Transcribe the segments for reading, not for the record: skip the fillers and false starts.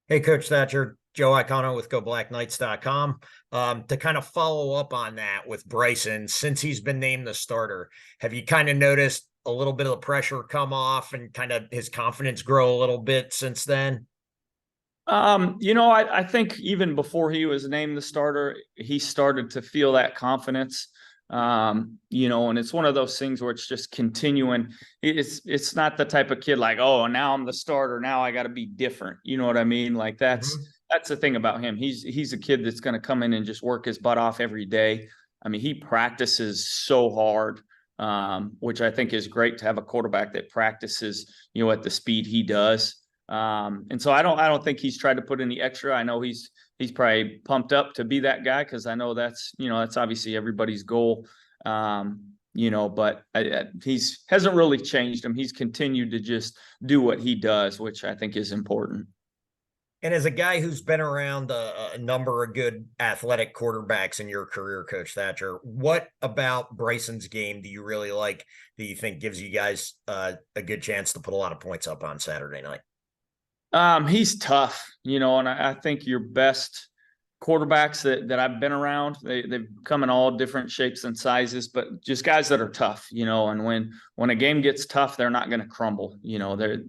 Hey, Coach Thatcher, Joe Icono with GoBlackKnights.com. To kind of follow up on that with Bryson, since he's been named the starter, have you kind of noticed a little bit of the pressure come off and kind of his confidence grow a little bit since then? I think even before he was named the starter, he started to feel that confidence. And it's one of those things where it's just continuing. It's not the type of kid like, oh, now I'm the starter. Now I got to be different. You know what I mean? Like Mhm. that's the thing about him. He's a kid that's going to come in and just work his butt off every day. I mean, he practices so hard, which I think is great to have a quarterback that practices, at the speed he does. And so I don't think he's tried to put any extra. I know he's probably pumped up to be that guy because I know that's obviously everybody's goal. But he's hasn't really changed him. He's continued to just do what he does, which I think is important. And as a guy who's been around a number of good athletic quarterbacks in your career, Coach Thatcher, what about Bryson's game do you really like that you think gives you guys a good chance to put a lot of points up on Saturday night? He's tough, and I think your best quarterbacks that I've been around, they've come in all different shapes and sizes, but just guys that are tough, and when a game gets tough, they're not going to crumble. They're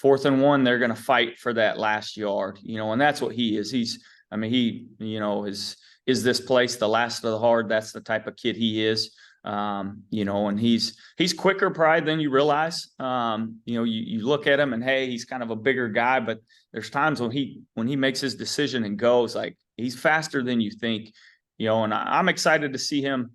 4th and 1, they're going to fight for that last yard, and that's what he is. Is this place the last of the hard? That's the type of kid he is. And he's quicker probably than you realize. You look at him and hey, he's kind of a bigger guy, but there's times when he makes his decision and goes, like he's faster than you think. And I'm excited to see him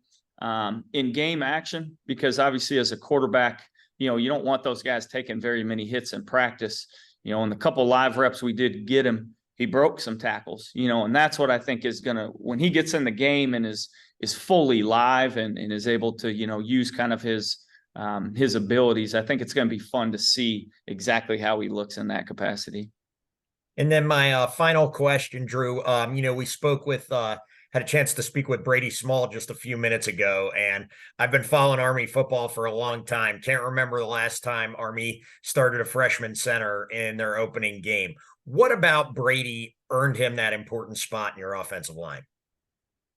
in game action because obviously as a quarterback, you don't want those guys taking very many hits in practice. In the couple live reps we did get him, he broke some tackles, and that's what I think is gonna when he gets in the game and is fully live and is able to use kind of his abilities. I think it's going to be fun to see exactly how he looks in that capacity. And then my final question, Drew. We spoke with had a chance to speak with Brady Small just a few minutes ago, and I've been following Army football for a long time. Can't remember the last time Army started a freshman center in their opening game. What about Brady earned him that important spot in your offensive line?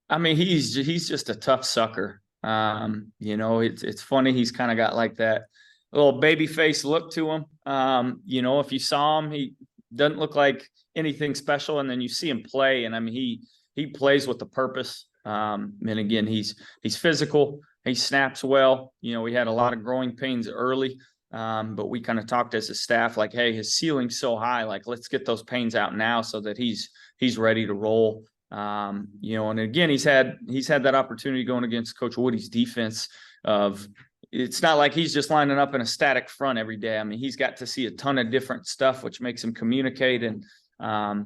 I mean, he's just a tough sucker. It's funny. He's kind of got like that little baby face look to him. If you saw him, he doesn't look like anything special, and then you see him play, and I mean, he plays with a purpose. And again, he's physical. He snaps well. We had a lot of growing pains early, but we kind of talked as a staff like, hey, his ceiling's so high, like let's get those pains out now so that he's ready to roll. And again, he's had that opportunity going against Coach Woody's defense of it's not like he's just lining up in a static front every day. I mean, he's got to see a ton of different stuff, which makes him communicate. And, I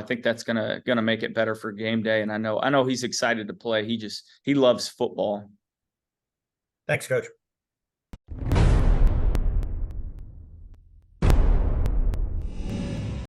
think that's going to make it better for game day. And I know he's excited to play. He loves football. Thanks, Coach.